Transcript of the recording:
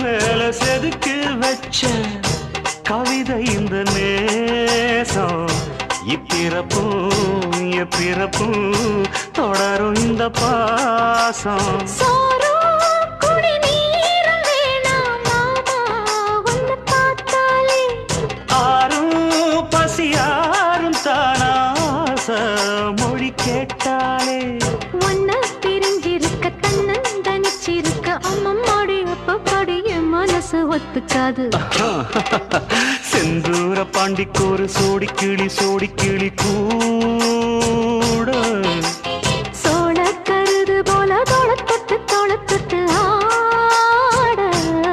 மேல செதுக்கி வச்ச கவிதை இந்த நேசம் இப்பிறப்பும் எப்பிறப்பும் தொடரும் இந்த பாசம் ஆறும் பசியாரும் தானாச மொழி கேட்டாலே ஒன்ன பிரிஞ்சிருக்க தன்னந்தனிச்சிருக்க அம்மம்மாடி அப்பப்படி என் மனசு ஒத்துக்காது செந்தூர பாண்டிக்கு ஒரு சோடி கிளி கூட